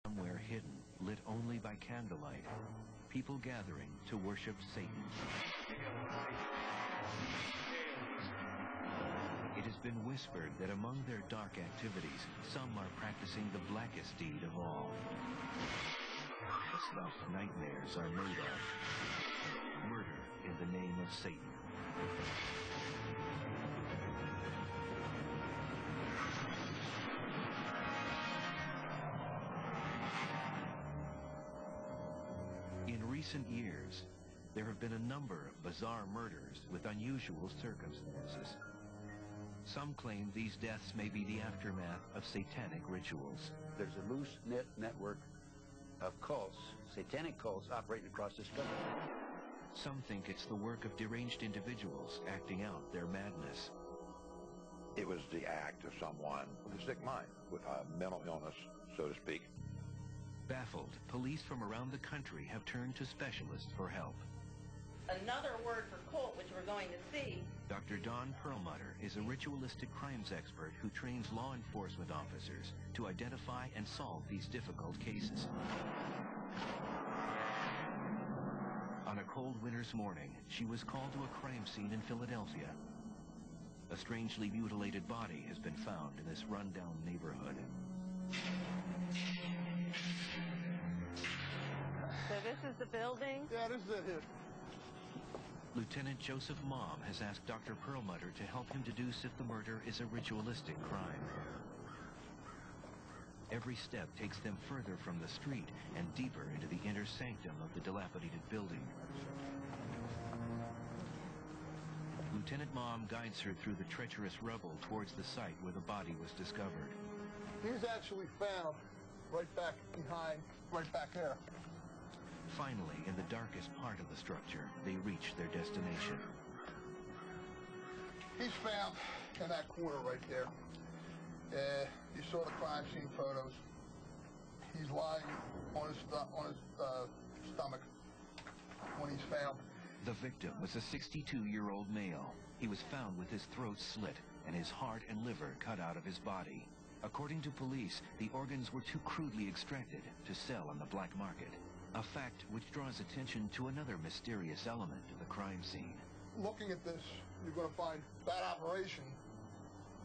Somewhere hidden, lit only by candlelight, people gathering to worship Satan. It has been whispered that among their dark activities, some are practicing the blackest deed of all. The stuff nightmares are made of. Murder in the name of Satan. In recent years, there have been a number of bizarre murders with unusual circumstances. Some claim these deaths may be the aftermath of satanic rituals. There's a loose-knit network of cults, satanic cults, operating across this country. Some think it's the work of deranged individuals acting out their madness. It was the act of someone with a sick mind, with a mental illness, so to speak. Baffled, police from around the country have turned to specialists for help. Another word for cult, which we're going to see. Dr. Don Perlmutter is a ritualistic crimes expert who trains law enforcement officers to identify and solve these difficult cases. On a cold winter's morning, she was called to a crime scene in Philadelphia. A strangely mutilated body has been found in this rundown neighborhood. So this is the building? Yeah, this is it here. Lieutenant Joseph Mom has asked Dr. Perlmutter to help him deduce if the murder is a ritualistic crime. Every step takes them further from the street and deeper into the inner sanctum of the dilapidated building. Lieutenant Mom guides her through the treacherous rubble towards the site where the body was discovered. He was actually found right back behind, right back there. Finally, in the darkest part of the structure, they reach their destination. He's found in that corner right there. You saw the crime scene photos. He's lying on his stomach when he's found. The victim was a 62-year-old male. He was found with his throat slit and his heart and liver cut out of his body. According to police, the organs were too crudely extracted to sell on the black market. A fact which draws attention to another mysterious element of the crime scene. Looking at this, you're going to find that operation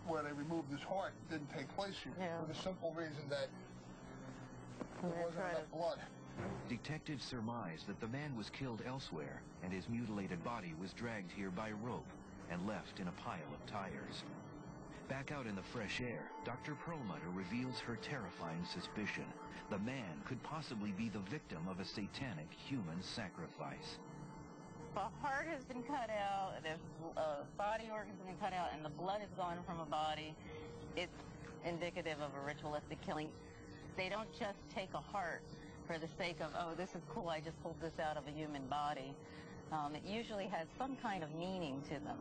where they removed his heart didn't take place here. Yeah. For the simple reason that there wasn't enough blood. Detectives surmise that the man was killed elsewhere, and his mutilated body was dragged here by rope and left in a pile of tires. Back out in the fresh air, Dr. Perlmutter reveals her terrifying suspicion. The man could possibly be the victim of a satanic human sacrifice. The heart has been cut out, the body organs have been cut out, and the blood has gone from a body. It's indicative of a ritualistic killing. They don't just take a heart for the sake of, oh, this is cool, I just pulled this out of a human body. It usually has some kind of meaning to them.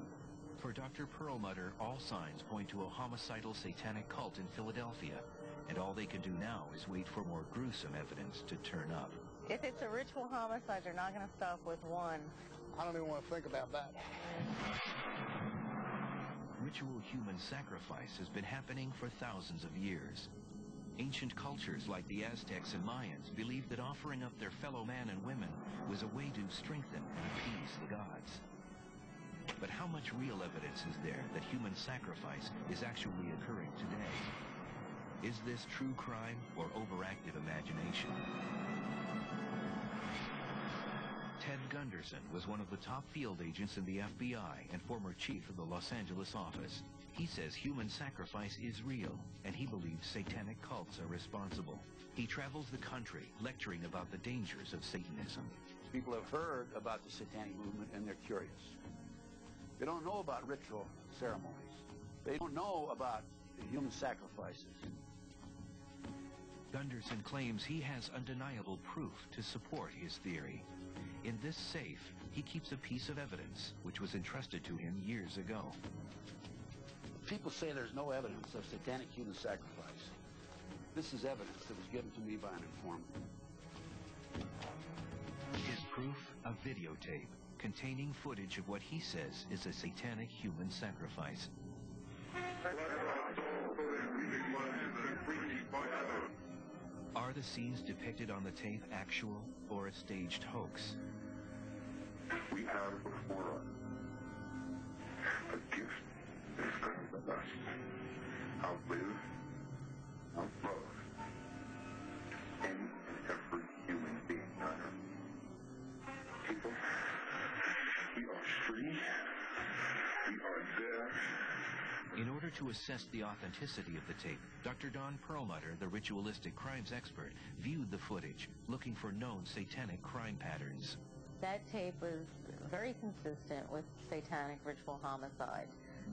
For Dr. Perlmutter, all signs point to a homicidal satanic cult in Philadelphia, and all they can do now is wait for more gruesome evidence to turn up. If it's a ritual homicide, they're not going to stop with one. I don't even want to think about that. Ritual human sacrifice has been happening for thousands of years. Ancient cultures like the Aztecs and Mayans believed that offering up their fellow man and women was a way to strengthen and appease the gods. But how much real evidence is there that human sacrifice is actually occurring today? Is this true crime or overactive imagination? Ted Gunderson was one of the top field agents in the FBI and former chief of the Los Angeles office. He says human sacrifice is real, and he believes satanic cults are responsible. He travels the country lecturing about the dangers of Satanism. People have heard about the satanic movement and they're curious. They don't know about ritual ceremonies. They don't know about human sacrifices. Gunderson claims he has undeniable proof to support his theory. In this safe, he keeps a piece of evidence which was entrusted to him years ago. People say there's no evidence of satanic human sacrifice. This is evidence that was given to me by an informant. His proof, a videotape containing footage of what he says is a satanic human sacrifice. Are the scenes depicted on the tape actual or a staged hoax? We have before us a gift that is greater than us. Outlive, outlove any and every human being on earth. People, we are free. We are there. In order to assess the authenticity of the tape, Dr. Don Perlmutter, the ritualistic crimes expert, viewed the footage, looking for known satanic crime patterns. That tape was very consistent with satanic ritual homicide.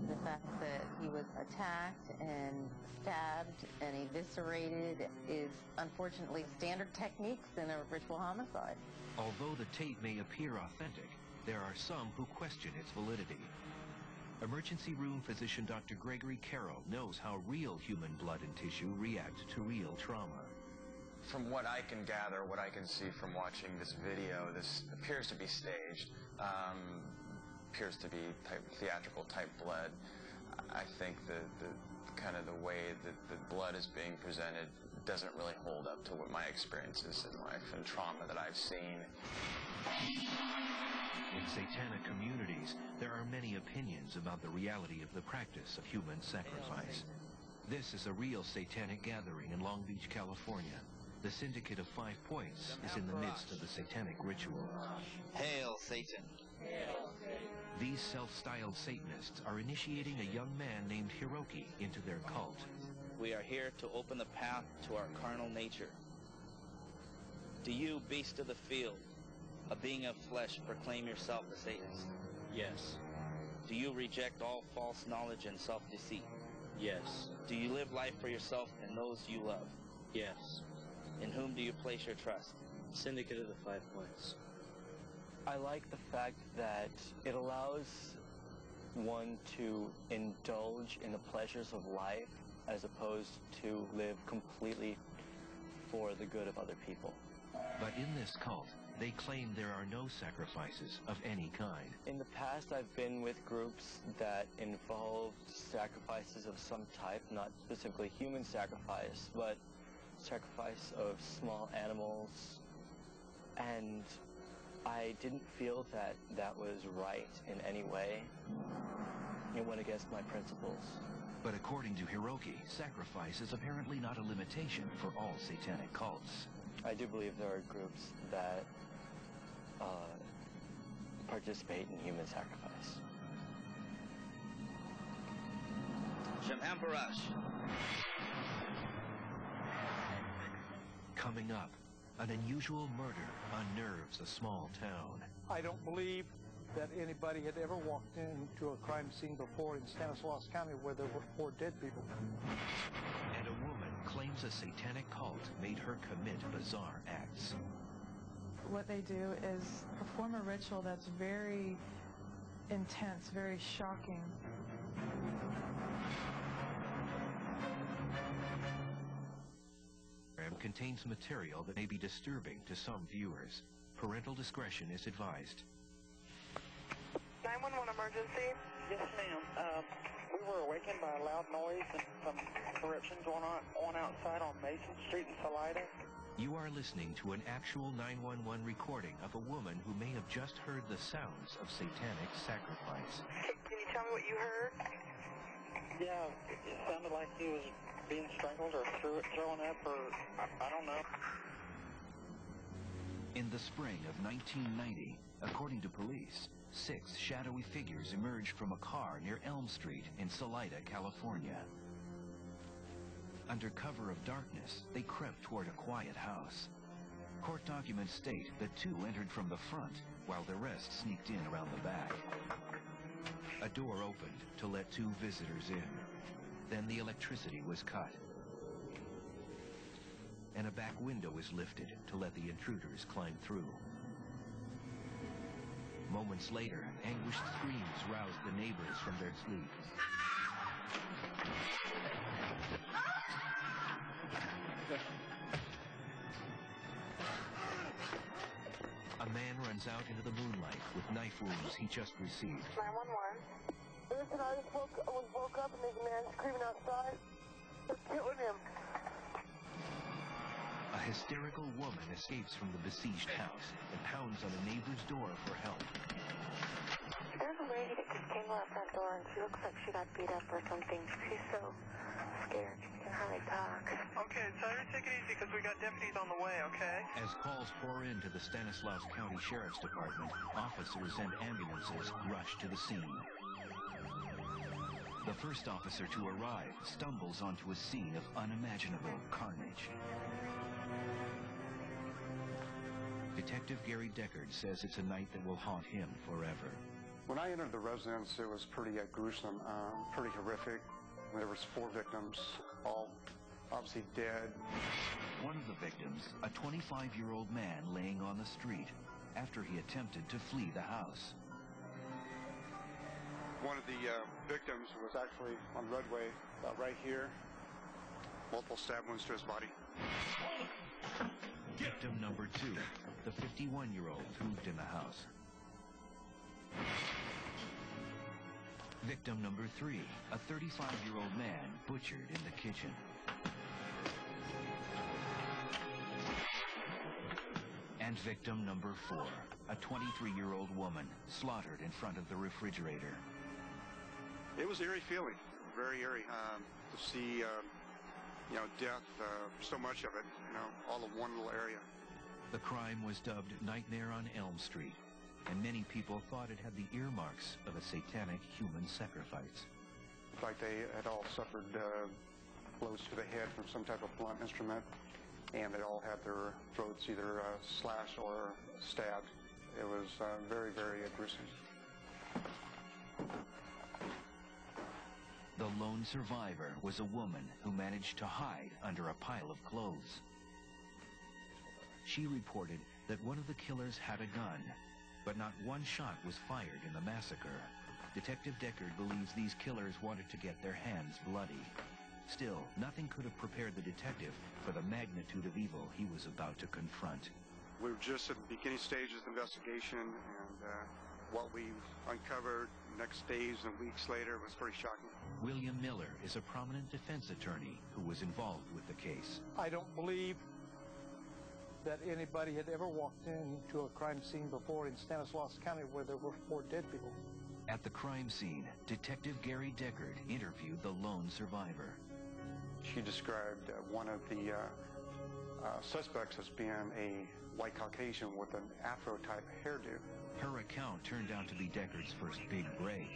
The fact that he was attacked and stabbed and eviscerated is unfortunately standard techniques in a ritual homicide. Although the tape may appear authentic, there are some who question its validity. Emergency room physician Dr. Gregory Carroll knows how real human blood and tissue react to real trauma. From what I can gather, what I can see from watching this video, this appears to be staged, appears to be theatrical type blood. I think the kind of the way that the blood is being presented doesn't really hold up to what my experiences in life and trauma that I've seen. In satanic communities, there are many opinions about the reality of the practice of human sacrifice. This is a real satanic gathering in Long Beach, California. The Syndicate of 5 Points is in the midst of the satanic ritual. Hail Satan! Hail Satan! These self-styled Satanists are initiating a young man named Hiroki into their cult. We are here to open the path to our carnal nature. Do you, beast of the field, a being of flesh, proclaim yourself a Satanist? Yes. Do you reject all false knowledge and self-deceit? Yes. Do you live life for yourself and those you love? Yes. In whom do you place your trust? Syndicate of the 5 Points. I like the fact that it allows one to indulge in the pleasures of life as opposed to live completely for the good of other people. But in this cult, they claim there are no sacrifices of any kind. In the past, I've been with groups that involved sacrifices of some type, not specifically human sacrifice, but sacrifice of small animals, and I didn't feel that that was right in any way. It went against my principles. But according to Hiroki, sacrifice is apparently not a limitation for all satanic cults. I do believe there are groups that participate in human sacrifice. Shemhamparash. Coming up, an unusual murder unnerves a small town. I don't believe that anybody had ever walked into a crime scene before in Stanislaus County where there were 4 dead people. And a woman claims a satanic cult made her commit bizarre acts. What they do is perform a ritual that's very intense, very shocking. Contains material that may be disturbing to some viewers. Parental discretion is advised. 911 emergency? Yes, ma'am. We were awakened by a loud noise and some eruption going on outside on Mason Street in Salida. You are listening to an actual 911 recording of a woman who may have just heard the sounds of satanic sacrifice. Can you tell me what you heard? Yeah, it sounded like he was being strangled or thrown up, or I don't know. In the spring of 1990, according to police, 6 shadowy figures emerged from a car near Elm Street in Salida, California. Under cover of darkness, they crept toward a quiet house. Court documents state that 2 entered from the front, while the rest sneaked in around the back. A door opened to let 2 visitors in. Then the electricity was cut, and a back window was lifted to let the intruders climb through. Moments later, anguished screams roused the neighbors from their sleep. A man runs out into the moonlight with knife wounds he just received. 911. Listen, I just woke up and there's a man screaming outside. They're killing him. A hysterical woman escapes from the besieged house and pounds on a neighbor's door for help. There's a lady that just came out that door, and she looks like she got beat up or something. She's so scared she can hardly talk. Okay, so you take it easy because we got deputies on the way, okay? As calls pour into the Stanislaus County Sheriff's Department, officers and ambulances rush to the scene. The first officer to arrive stumbles onto a scene of unimaginable carnage. Detective Gary Deckard says it's a night that will haunt him forever. When I entered the residence, it was pretty gruesome, pretty horrific. There was 4 victims, all obviously dead. One of the victims, a 25-year-old man laying on the street after he attempted to flee the house. One of the victims was actually on the roadway, right here. Multiple stab wounds to his body. Victim number 2, the 51-year-old moved in the house. Victim number 3, a 35-year-old man butchered in the kitchen. And victim number 4, a 23-year-old woman slaughtered in front of the refrigerator. It was an eerie feeling, very eerie, to see, death, so much of it, all in one little area. The crime was dubbed Nightmare on Elm Street, and many people thought it had the earmarks of a satanic human sacrifice. Like they had all suffered blows to the head from some type of blunt instrument, and they all had their throats either slashed or stabbed. It was very, very gruesome. The lone survivor was a woman who managed to hide under a pile of clothes. She reported that one of the killers had a gun, but not one shot was fired in the massacre. Detective Deckard believes these killers wanted to get their hands bloody. Still, nothing could have prepared the detective for the magnitude of evil he was about to confront. We were just at the beginning stages of the investigation, and what we uncovered next days and weeks later was pretty shocking. William Miller is a prominent defense attorney who was involved with the case. I don't believe that anybody had ever walked into a crime scene before in Stanislaus County where there were 4 dead people. At the crime scene, Detective Gary Deckard interviewed the lone survivor. She described one of the suspects as being a white Caucasian with an afro-type hairdo. Her account turned out to be Deckard's first big break.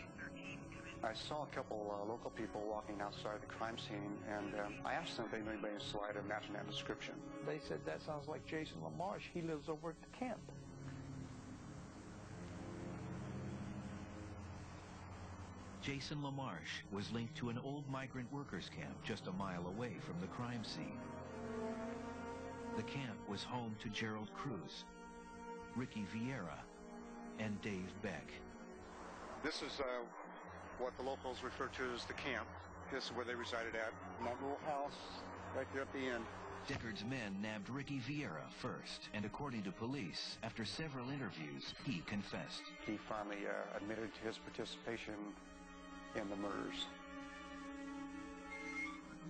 I saw a couple local people walking outside the crime scene, and I asked them if they knew anybody in Salida matching that description. They said, that sounds like Jason LaMarche. He lives over at the camp. Jason LaMarche was linked to an old migrant workers camp just a mile away from the crime scene. The camp was home to Gerald Cruz, Ricky Vieira, and Dave Beck. This is what the locals refer to as the camp. This is where they resided at. In that little house right there at the end. Deckard's men nabbed Ricky Vieira first, and according to police, after several interviews, he confessed. He finally admitted to his participation in the murders.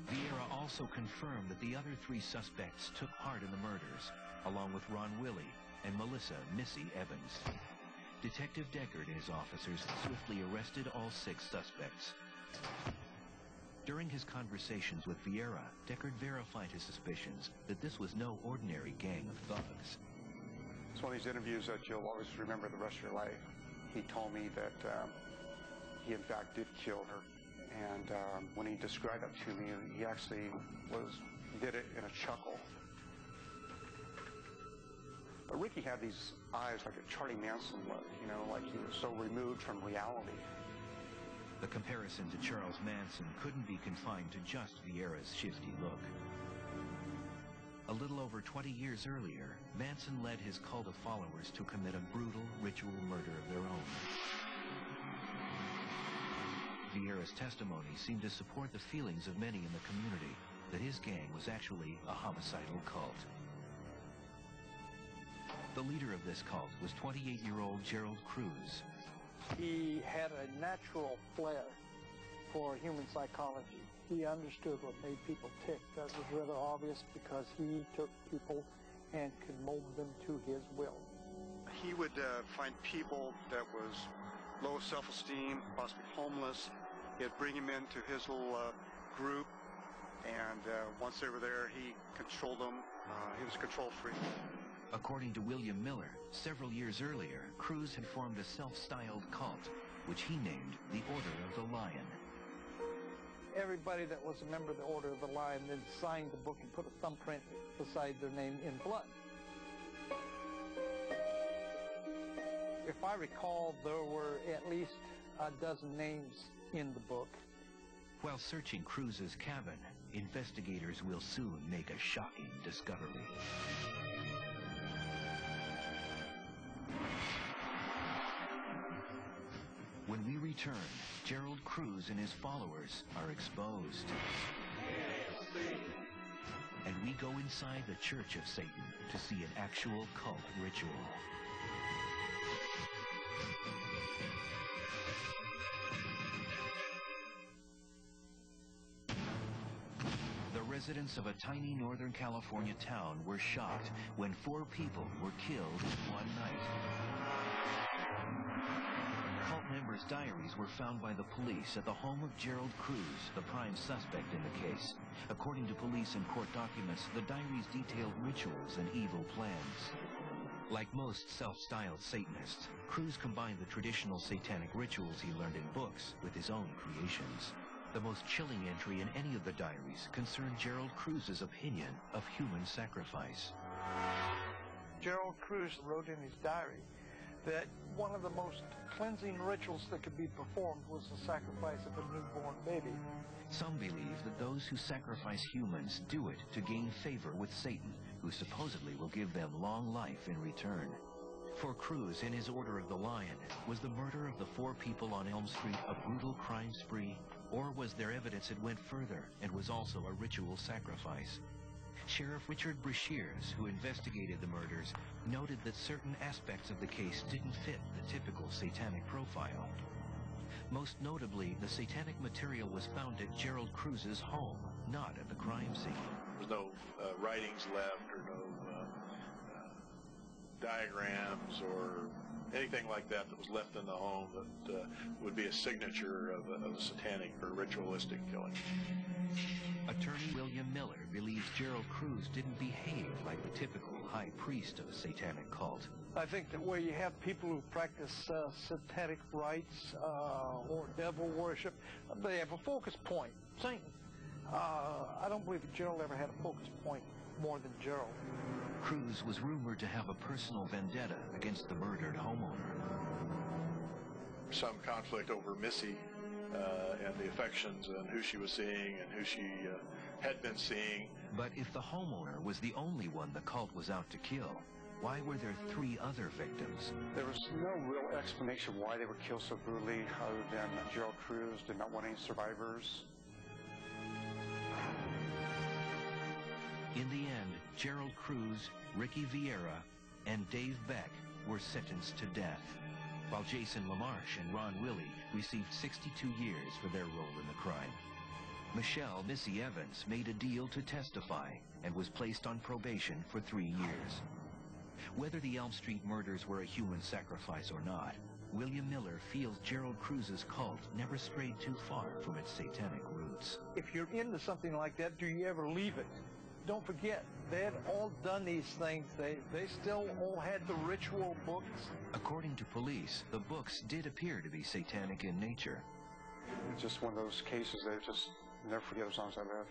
Vieira also confirmed that the other 3 suspects took part in the murders, along with Ron Willie and Melissa Missy Evans. Detective Deckard and his officers swiftly arrested all 6 suspects. During his conversations with Vieira, Deckard verified his suspicions that this was no ordinary gang of thugs. It's one of these interviews that you'll always remember the rest of your life. He told me that he in fact did kill her, and when he described it to me, he actually did it in a chuckle. But Ricky had these eyes like a Charlie Manson look, like he was so removed from reality. The comparison to Charles Manson couldn't be confined to just Vieira's shifty look. A little over 20 years earlier, Manson led his cult of followers to commit a brutal ritual murder of their own. Vieira's testimony seemed to support the feelings of many in the community that his gang was actually a homicidal cult. The leader of this cult was 28-year-old Gerald Cruz. He had a natural flair for human psychology. He understood what made people tick. That was rather obvious because he took people and could mold them to his will. He would find people that was low self-esteem, possibly homeless. He'd bring them into his little group, and once they were there, he controlled them. He was a control freak. According to William Miller, several years earlier, Cruz had formed a self-styled cult, which he named the Order of the Lion. Everybody that was a member of the Order of the Lion then signed the book and put a thumbprint beside their name in blood. If I recall, there were at least a dozen names in the book. While searching Cruz's cabin, investigators will soon make a shocking discovery. When we return, Gerald Cruz and his followers are exposed. And we go inside the Church of Satan to see an actual cult ritual. The residents of a tiny Northern California town were shocked when 4 people were killed in one night. Cult members' diaries were found by the police at the home of Gerald Cruz, the prime suspect in the case. According to police and court documents, the diaries detailed rituals and evil plans. Like most self-styled Satanists, Cruz combined the traditional satanic rituals he learned in books with his own creations. The most chilling entry in any of the diaries concerned Gerald Cruz's opinion of human sacrifice. Gerald Cruz wrote in his diary that one of the most cleansing rituals that could be performed was the sacrifice of a newborn baby. Some believe that those who sacrifice humans do it to gain favor with Satan, who supposedly will give them long life in return. For Cruz and his Order of the Lion, was the murder of the 4 people on Elm Street a brutal crime spree? Or was there evidence it went further and was also a ritual sacrifice? Sheriff Richard Brashears, who investigated the murders, noted that certain aspects of the case didn't fit the typical satanic profile. Most notably, the satanic material was found at Gerald Cruz's home, not at the crime scene. There was no writings left or no diagrams or anything like that that was left in the home that would be a signature of a satanic or ritualistic killing. Attorney William Miller believes Gerald Cruz didn't behave like the typical high priest of a satanic cult. I think that where you have people who practice satanic rites or devil worship, they have a focus point, Satan. I don't believe that Gerald ever had a focus point more than Gerald. Cruz was rumored to have a personal vendetta against the murdered homeowner. Some conflict over Missy and the affections and who she was seeing and who she had been seeing. But if the homeowner was the only one the cult was out to kill, why were there 3 other victims? There was no real explanation why they were killed so brutally other than Gerald Cruz did not want any survivors. In the end, Gerald Cruz, Ricky Vieira, and Dave Beck were sentenced to death, while Jason LaMarche and Ron Willey received 62 years for their role in the crime. Michelle Missy Evans made a deal to testify and was placed on probation for 3 years. Whether the Elm Street murders were a human sacrifice or not, William Miller feels Gerald Cruz's cult never strayed too far from its satanic roots. If you're into something like that, do you ever leave it? Don't forget, they had all done these things. They still all had the ritual books. According to police, the books did appear to be satanic in nature. It's just one of those cases that I just never forget as long as I live.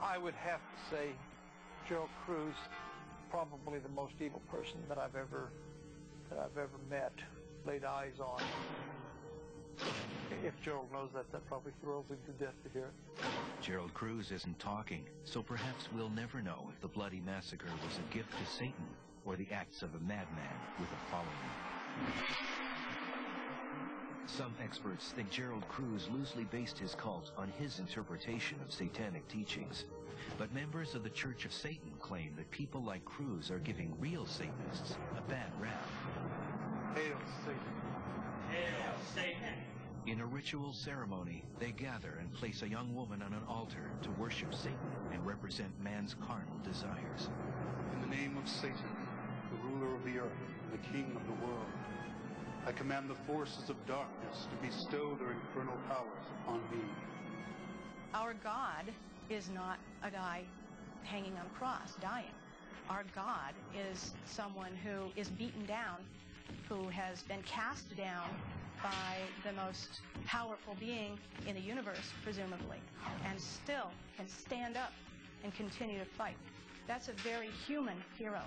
I would have to say Gerald Cruz, probably the most evil person that I've ever met, laid eyes on. If Gerald knows that, that probably thrills him to death to hear it. Gerald Cruz isn't talking, so perhaps we'll never know if the bloody massacre was a gift to Satan or the acts of a madman with a following. Some experts think Gerald Cruz loosely based his cult on his interpretation of satanic teachings. But members of the Church of Satan claim that people like Cruz are giving real Satanists a bad rap. Hail Satan. Hail Satan. In a ritual ceremony, they gather and place a young woman on an altar to worship Satan and represent man's carnal desires. In the name of Satan, the ruler of the earth, the king of the world, I command the forces of darkness to bestow their infernal powers upon me. Our God is not a guy hanging on a cross, dying. Our God is someone who is beaten down, who has been cast down by the most powerful being in the universe, presumably, and still can stand up and continue to fight. That's a very human hero,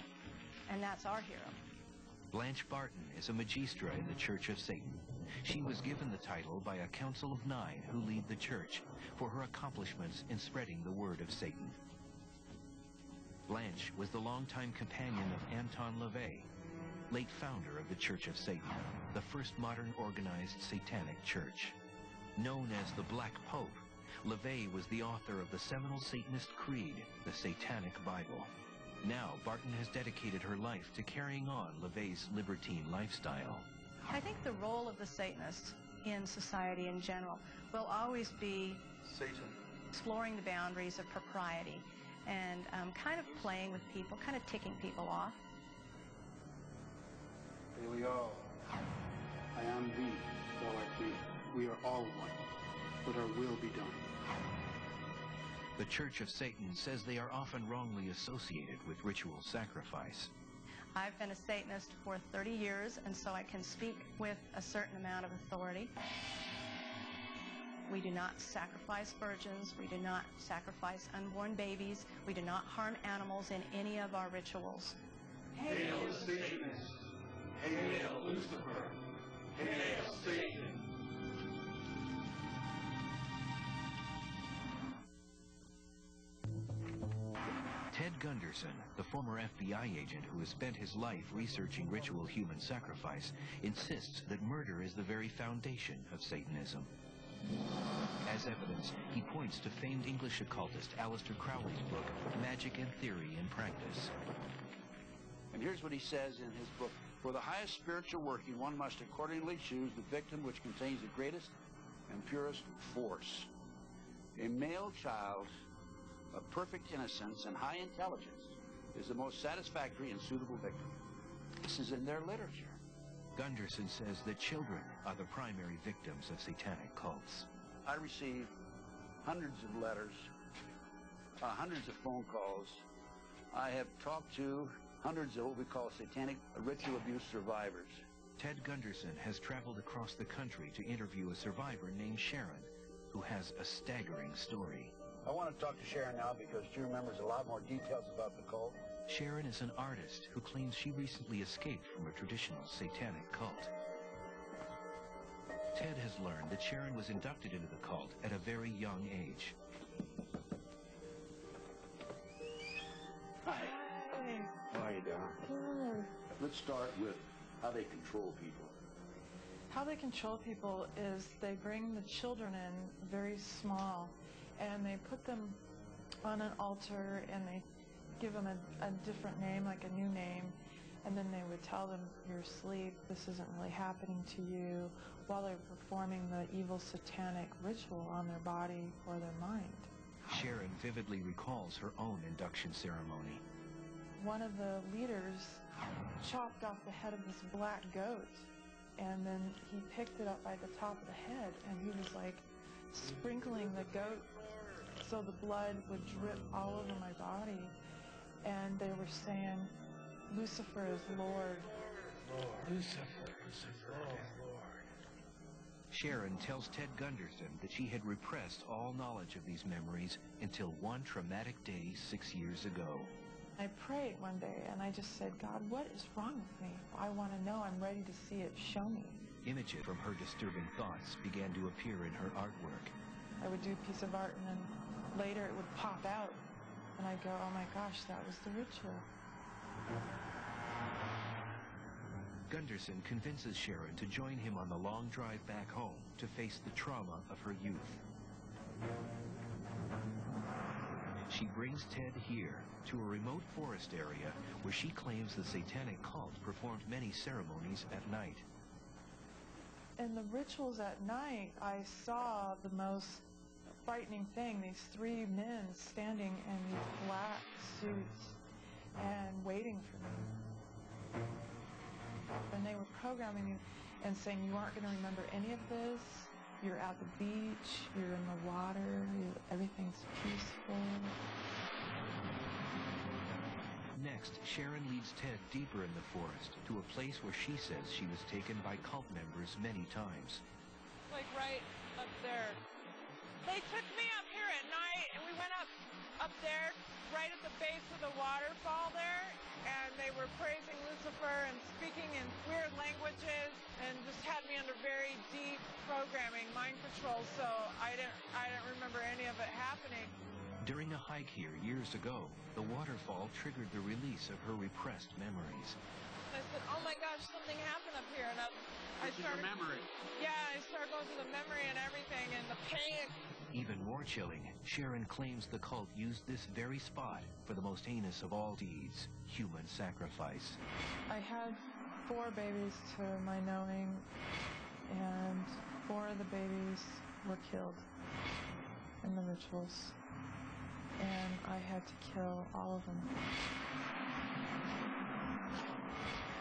and that's our hero. Blanche Barton is a magistra in the Church of Satan. She was given the title by a council of 9 who lead the church for her accomplishments in spreading the word of Satan. Blanche was the longtime companion of Anton LaVey, late founder of the Church of Satan, the first modern organized satanic church. Known as the Black Pope, LaVey was the author of the seminal Satanist creed, the Satanic Bible. Now, Barton has dedicated her life to carrying on LaVey's libertine lifestyle. I think the role of the Satanist in society in general will always be Satan. Exploring the boundaries of propriety and kind of playing with people, kind of ticking people off. Belial, I am thee, thou art me. We are all one. Let our will be done. The Church of Satan says they are often wrongly associated with ritual sacrifice. I've been a Satanist for 30 years, and so I can speak with a certain amount of authority. We do not sacrifice virgins. We do not sacrifice unborn babies. We do not harm animals in any of our rituals. Hail the Satanists! Hail Lucifer! Hail Satan! Ted Gunderson, the former FBI agent who has spent his life researching ritual human sacrifice, insists that murder is the very foundation of Satanism. As evidence, he points to famed English occultist Aleister Crowley's book, Magic and Theory in Practice. And here's what he says in his book. For the highest spiritual working, one must accordingly choose the victim which contains the greatest and purest force. A male child of perfect innocence and high intelligence is the most satisfactory and suitable victim. This is in their literature. Gunderson says that children are the primary victims of satanic cults. I receive hundreds of letters, hundreds of phone calls. I have talked to hundreds of what we call satanic ritual abuse survivors. Ted Gunderson has traveled across the country to interview a survivor named Sharon, who has a staggering story. I want to talk to Sharon now because she remembers a lot more details about the cult. Sharon is an artist who claims she recently escaped from a traditional satanic cult. Ted has learned that Sharon was inducted into the cult at a very young age. Hi. How are you doing? Let's start with how they control people. How they control people is they bring the children in very small, and they put them on an altar, and they give them a different name, like a new name, and then they would tell them, you're asleep, this isn't really happening to you, while they're performing the evil satanic ritual on their body or their mind. Sharon vividly recalls her own induction ceremony. One of the leaders chopped off the head of this black goat, and then he picked it up by the top of the head, and he was like sprinkling the goat so the blood would drip all over my body. And they were saying, Lucifer is Lord. Lord. Lucifer is Lord. Sharon tells Ted Gunderson that she had repressed all knowledge of these memories until one traumatic day 6 years ago. I prayed one day, and I just said, God, what is wrong with me? I want to know. I'm ready to see it. Show me. Images from her disturbing thoughts began to appear in her artwork. I would do a piece of art, and then later it would pop out, and I'd go, oh my gosh, that was the ritual. Gunderson convinces Sharon to join him on the long drive back home to face the trauma of her youth. She brings Ted here to a remote forest area where she claims the satanic cult performed many ceremonies at night. In the rituals at night, I saw the most frightening thing, these three men standing in these black suits and waiting for me. And they were programming me and saying, you aren't going to remember any of this. You're at the beach, you're in the water, everything's peaceful. Next, Sharon leads Ted deeper in the forest to a place where she says she was taken by cult members many times. Like right up there. They took me up here at night, and we went up there, right at the base of the waterfall there, and they were praising Lucifer and speaking in weird languages, and just had me under very deep programming, mind control, so I didn't remember any of it happening. During a hike here years ago, the waterfall triggered the release of her repressed memories. I said, oh my gosh, something happened up here, and I started... memory. Yeah, I started going through the memory and everything, and the pain. Even more chilling, Sharon claims the cult used this very spot for the most heinous of all deeds, human sacrifice. I had 4 babies to my knowing, and 4 of the babies were killed in the rituals. And I had to kill all of them.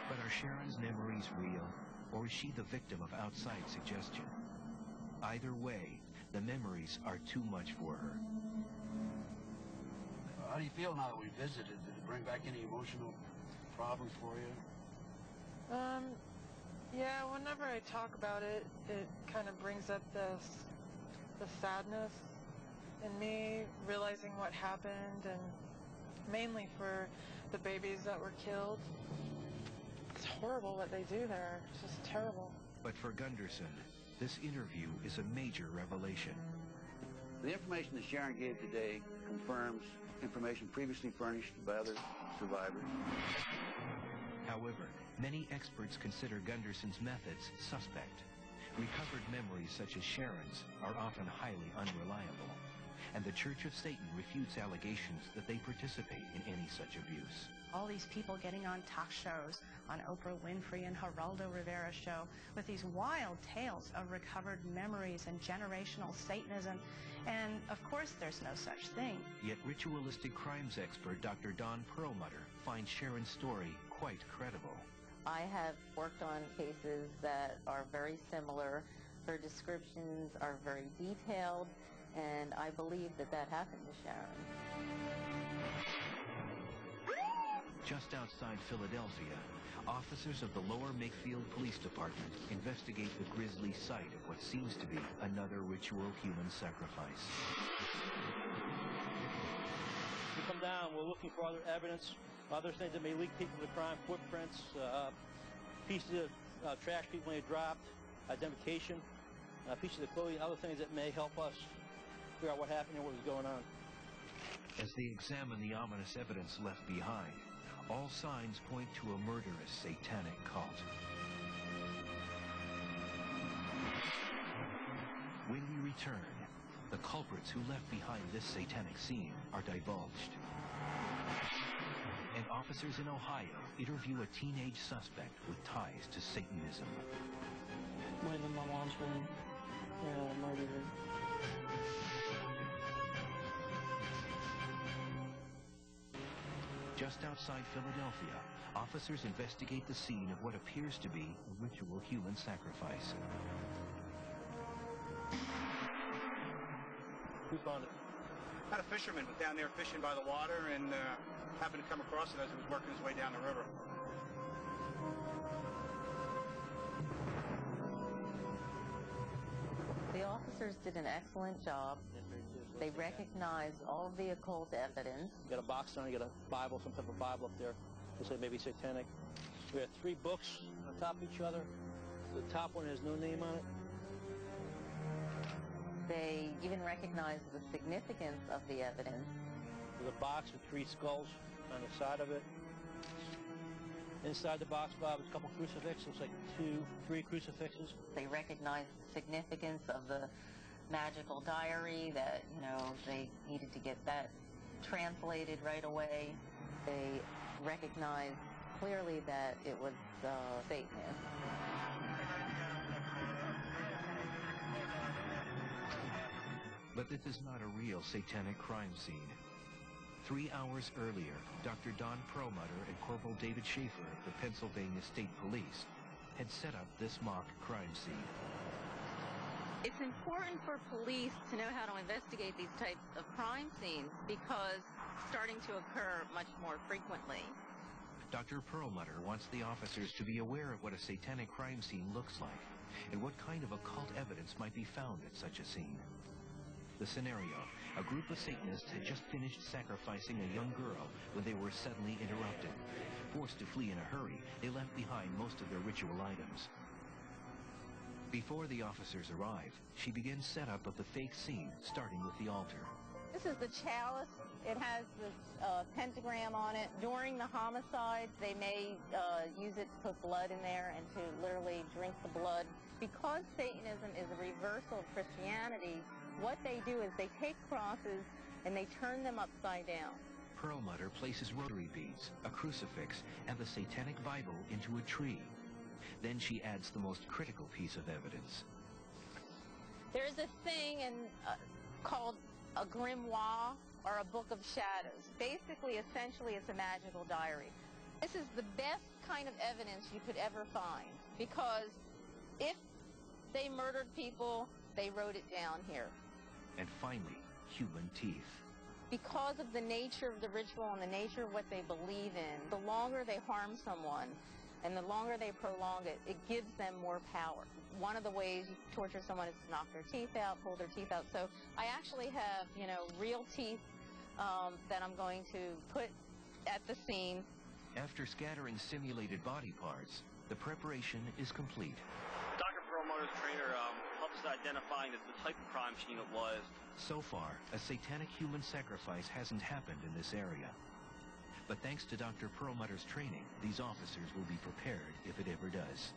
But are Sharon's memories real, or is she the victim of outside suggestion? Either way, the memories are too much for her. How do you feel now that we visited? Did it bring back any emotional problems for you? Yeah, whenever I talk about it, it kind of brings up the sadness in me, realizing what happened, and mainly for the babies that were killed. It's horrible what they do there. It's just terrible. But for Gunderson, this interview is a major revelation. The information that Sharon gave today confirms information previously furnished by other survivors. However, many experts consider Gunderson's methods suspect. Recovered memories such as Sharon's are often highly unreliable, and the Church of Satan refutes allegations that they participate in any such abuse. All these people getting on talk shows, on Oprah Winfrey and Geraldo Rivera's show, with these wild tales of recovered memories and generational Satanism, and of course there's no such thing. Yet ritualistic crimes expert Dr. Don Perlmutter finds Sharon's story quite credible. I have worked on cases that are very similar. Her descriptions are very detailed, and I believe that that happened to Sharon. Just outside Philadelphia, officers of the Lower Makefield Police Department investigate the grisly site of what seems to be another ritual human sacrifice. We come down, we're looking for other evidence, other things that may link people to crime, footprints, pieces of trash people may have dropped, identification, pieces of clothing, other things that may help us figure out what happened and what was going on. As they examine the ominous evidence left behind, all signs point to a murderous satanic cult. When we return, the culprits who left behind this satanic scene are divulged. And officers in Ohio interview a teenage suspect with ties to Satanism. When my mom's been murdered. Just outside Philadelphia, officers investigate the scene of what appears to be a ritual human sacrifice. Who found it? Had a fisherman was down there fishing by the water and happened to come across it as he was working his way down the river. The officers did an excellent job. They recognized all of the occult evidence. You got a box on, you got a Bible, some type of Bible up there. We'll say maybe satanic. We have 3 books on top of each other. The top one has no name on it. They even recognized the significance of the evidence. There's a box with 3 skulls on the side of it. Inside the box, Bob, is a couple crucifixes. Looks like 3 crucifixes. They recognized the significance of the magical diary, that, they needed to get that translated right away. They recognized clearly that it was Satanist. But this is not a real satanic crime scene. 3 hours earlier, Dr. Don Perlmutter and Corporal David Schaefer of the Pennsylvania State Police had set up this mock crime scene. It's important for police to know how to investigate these types of crime scenes because it's starting to occur much more frequently. Dr. Perlmutter wants the officers to be aware of what a satanic crime scene looks like and what kind of occult evidence might be found at such a scene. The scenario: a group of Satanists had just finished sacrificing a young girl when they were suddenly interrupted. Forced to flee in a hurry, they left behind most of their ritual items. Before the officers arrive, she begins setup of the fake scene, starting with the altar. This is the chalice. It has this pentagram on it. During the homicides, they may use it to put blood in there and to literally drink the blood. Because Satanism is a reversal of Christianity, what they do is they take crosses and they turn them upside down. Perlmutter places rosary beads, a crucifix, and the Satanic Bible into a tree. Then she adds the most critical piece of evidence. There's a thing called a grimoire, or a book of shadows. Basically, essentially, it's a magical diary. This is the best kind of evidence you could ever find, because if they murdered people, they wrote it down here. And finally, human teeth. Because of the nature of the ritual and the nature of what they believe in, the longer they harm someone and the longer they prolong it, it gives them more power. One of the ways you torture someone is to knock their teeth out, pull their teeth out. So I actually have, real teeth that I'm going to put at the scene. After scattering simulated body parts, the preparation is complete. Dr. Perlmutter's trainer helps us identifying the type of crime scene it was. So far, a satanic human sacrifice hasn't happened in this area. But thanks to Dr. Perlmutter's training, these officers will be prepared if it ever does.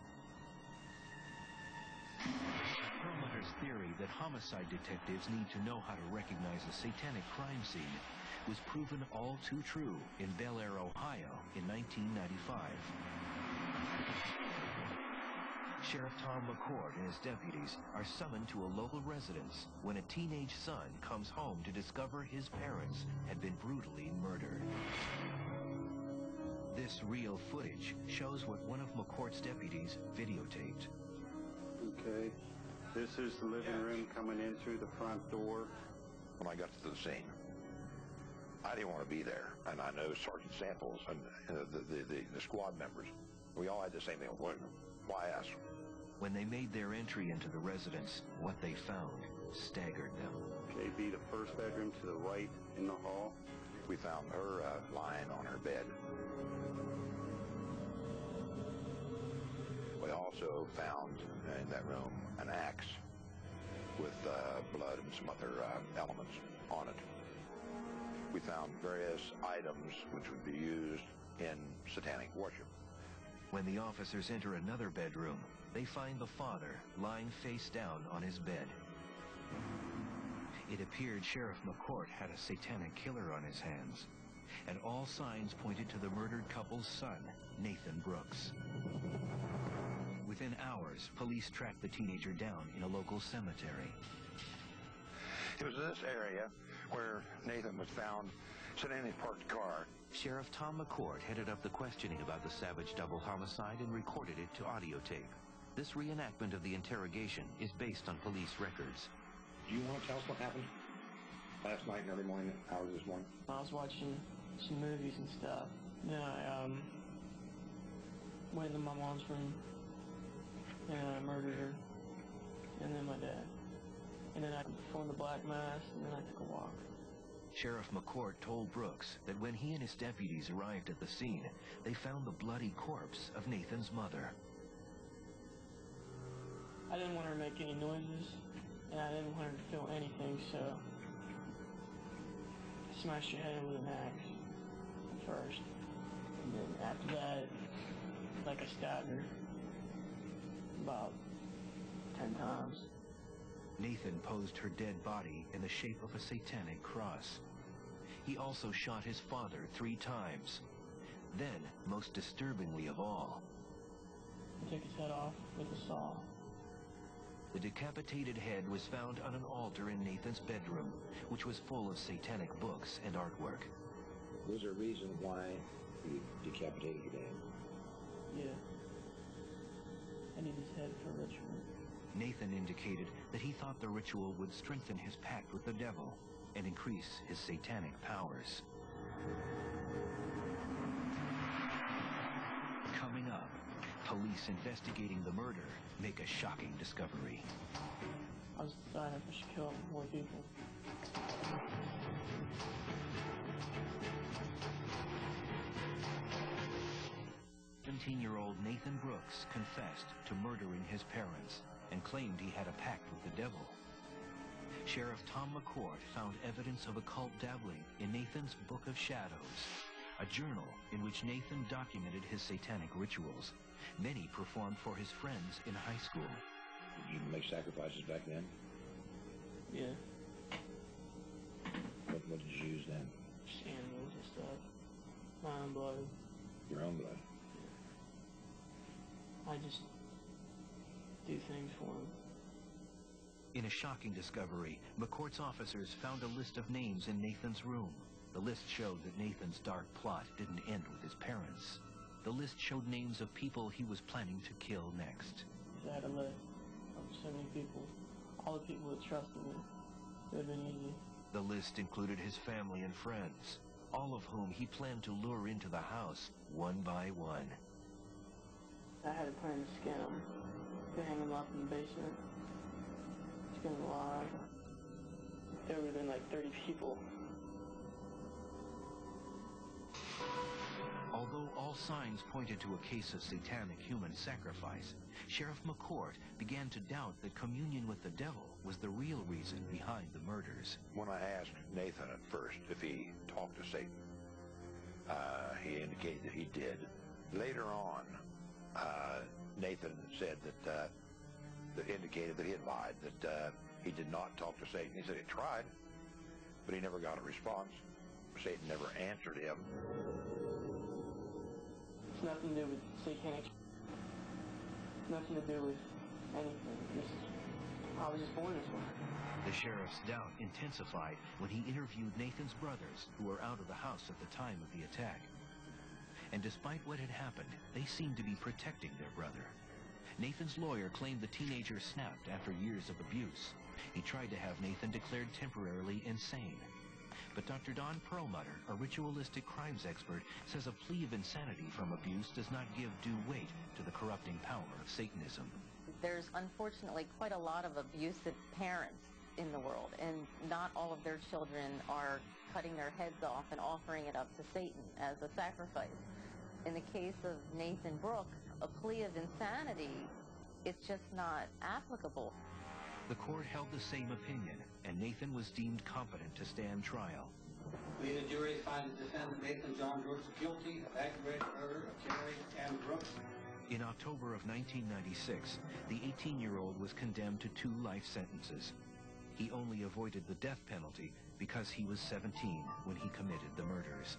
Perlmutter's theory that homicide detectives need to know how to recognize a satanic crime scene was proven all too true in Bel Air, Ohio in 1995. Sheriff Tom McCord and his deputies are summoned to a local residence when a teenage son comes home to discover his parents had been brutally murdered. This real footage shows what one of McCord's deputies videotaped. Okay, this is the living room coming in through the front door. When I got to the scene, I didn't want to be there, and I know Sergeant Samples and the squad members. We all had the same thing. Why ask? When they made their entry into the residence, what they found staggered them. Okay, be the first bedroom to the right in the hall. We found her lying on her bed. We also found in that room an axe with blood and some other elements on it. We found various items which would be used in satanic worship. When the officers enter another bedroom, they find the father lying face down on his bed. It appeared Sheriff McCord had a satanic killer on his hands, and all signs pointed to the murdered couple's son, Nathan Brooks. Within hours, police tracked the teenager down in a local cemetery. It was this area where Nathan was found sitting in his parked car. Sheriff Tom McCord headed up the questioning about the savage double homicide and recorded it to audio tape. This reenactment of the interrogation is based on police records. Do you want to tell us what happened last night and early morning, hours this morning? I was watching some movies and stuff. Then I went into my mom's room and I murdered her, and then my dad. And then I performed the black mass, and then I took a walk. Sheriff McCord told Brooks that when he and his deputies arrived at the scene, they found the bloody corpse of Nathan's mother. I didn't want her to make any noises, and I didn't want her to feel anything, so I smashed her head with an axe first. And then after that, I stabbed her about 10 times. Nathan posed her dead body in the shape of a satanic cross. He also shot his father 3 times. Then, most disturbingly of all, I took his head off with a saw. The decapitated head was found on an altar in Nathan's bedroom, which was full of satanic books and artwork. Was there a reason why he decapitated the man? Yeah. I need his head for ritual. Nathan indicated that he thought the ritual would strengthen his pact with the devil and increase his satanic powers. Coming up, police investigating the murder make a shocking discovery. I was deciding if I should kill more people. 17-year-old Nathan Brooks confessed to murdering his parents and claimed he had a pact with the devil. Sheriff Tom McCourt found evidence of occult dabbling in Nathan's Book of Shadows, a journal in which Nathan documented his satanic rituals. Many performed for his friends in high school. Did you make sacrifices back then? Yeah. What did you use then? Just animals and stuff. My own blood. Your own blood? I just do things for him. In a shocking discovery, McCourt's officers found a list of names in Nathan's room. The list showed that Nathan's dark plot didn't end with his parents. The list showed names of people he was planning to kill next. I had a list of so many people. All the people that trusted me. It would have been easy. The list included his family and friends, all of whom he planned to lure into the house one by one. I had a plan to skin him, to hang him up in the basement, skin him alive. There would have been like 30 people. Although all signs pointed to a case of satanic human sacrifice, Sheriff McCourt began to doubt that communion with the devil was the real reason behind the murders. When I asked Nathan at first if he talked to Satan, he indicated that he did. Later on, Nathan said that indicated that he had lied, that he did not talk to Satan. He said he tried, but he never got a response. Satan never answered him. It's nothing to do with satanic. Nothing to do with anything. I was just born this way. The sheriff's doubt intensified when he interviewed Nathan's brothers, who were out of the house at the time of the attack. And despite what had happened, they seemed to be protecting their brother. Nathan's lawyer claimed the teenager snapped after years of abuse. He tried to have Nathan declared temporarily insane. But Dr. Don Perlmutter, a ritualistic crimes expert, says a plea of insanity from abuse does not give due weight to the corrupting power of Satanism. There's unfortunately quite a lot of abusive parents in the world, and not all of their children are cutting their heads off and offering it up to Satan as a sacrifice. In the case of Nathan Brooks, a plea of insanity is just not applicable. The court held the same opinion, and Nathan was deemed competent to stand trial. We, the jury, find the defendant Nathan John Brooks guilty of aggravated murder of Terry Ann Brooks. In October of 1996, the 18-year-old was condemned to 2 life sentences. He only avoided the death penalty because he was 17 when he committed the murders.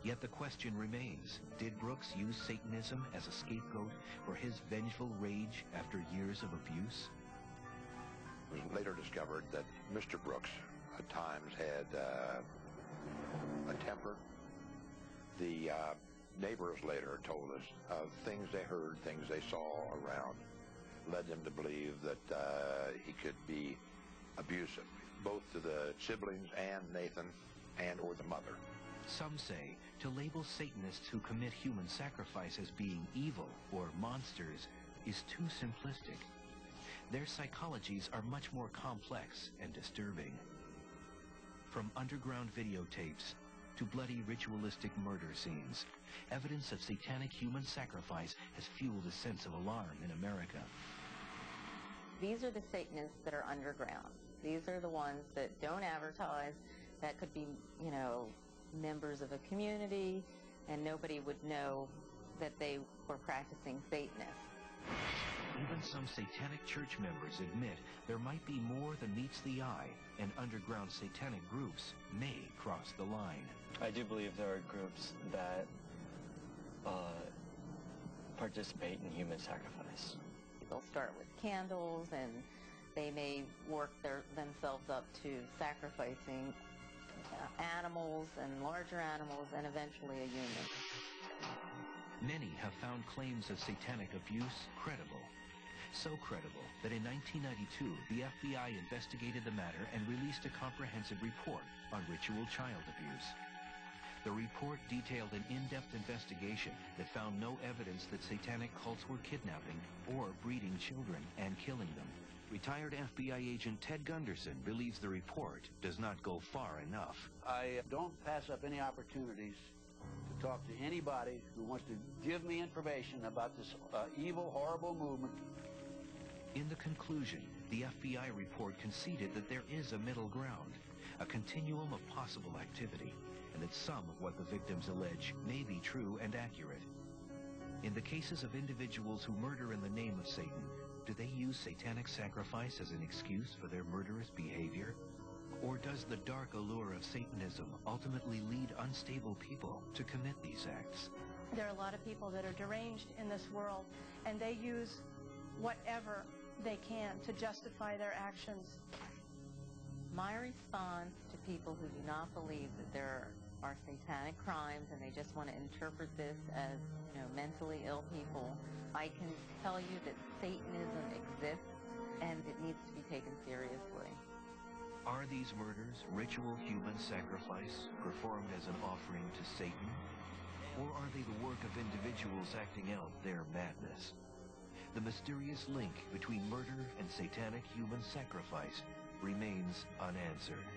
Yet the question remains, did Brooks use Satanism as a scapegoat for his vengeful rage after years of abuse? It was later discovered that Mr. Brooks at times had a temper. The neighbors later told us of things they heard, things they saw around, led them to believe that he could be abusive, both to the siblings and Nathan and or the mother. Some say to label Satanists who commit human sacrifice as being evil or monsters is too simplistic. Their psychologies are much more complex and disturbing. From underground videotapes to bloody ritualistic murder scenes, evidence of satanic human sacrifice has fueled a sense of alarm in America. These are the Satanists that are underground. These are the ones that don't advertise, that could be, members of a community, and nobody would know that they were practicing Satanists. Even some satanic church members admit there might be more than meets the eye, and underground satanic groups may cross the line. I do believe there are groups that participate in human sacrifice. They'll start with candles, and they may work themselves up to sacrificing animals and larger animals and eventually a human. Many have found claims of satanic abuse credible. So credible that in 1992, the FBI investigated the matter and released a comprehensive report on ritual child abuse. The report detailed an in-depth investigation that found no evidence that satanic cults were kidnapping or breeding children and killing them. Retired FBI agent Ted Gunderson believes the report does not go far enough. I don't pass up any opportunities to talk to anybody who wants to give me information about this evil, horrible movement. In the conclusion, the FBI report conceded that there is a middle ground, a continuum of possible activity, and that some of what the victims allege may be true and accurate. In the cases of individuals who murder in the name of Satan, do they use satanic sacrifice as an excuse for their murderous behavior? Or does the dark allure of Satanism ultimately lead unstable people to commit these acts? There are a lot of people that are deranged in this world, and they use whatever they can to justify their actions. My response to people who do not believe that there are satanic crimes and they just want to interpret this as, mentally ill people, I can tell you that Satanism exists and it needs to be taken seriously. Are these murders ritual human sacrifice performed as an offering to Satan? Or are they the work of individuals acting out their madness? The mysterious link between murder and satanic human sacrifice remains unanswered.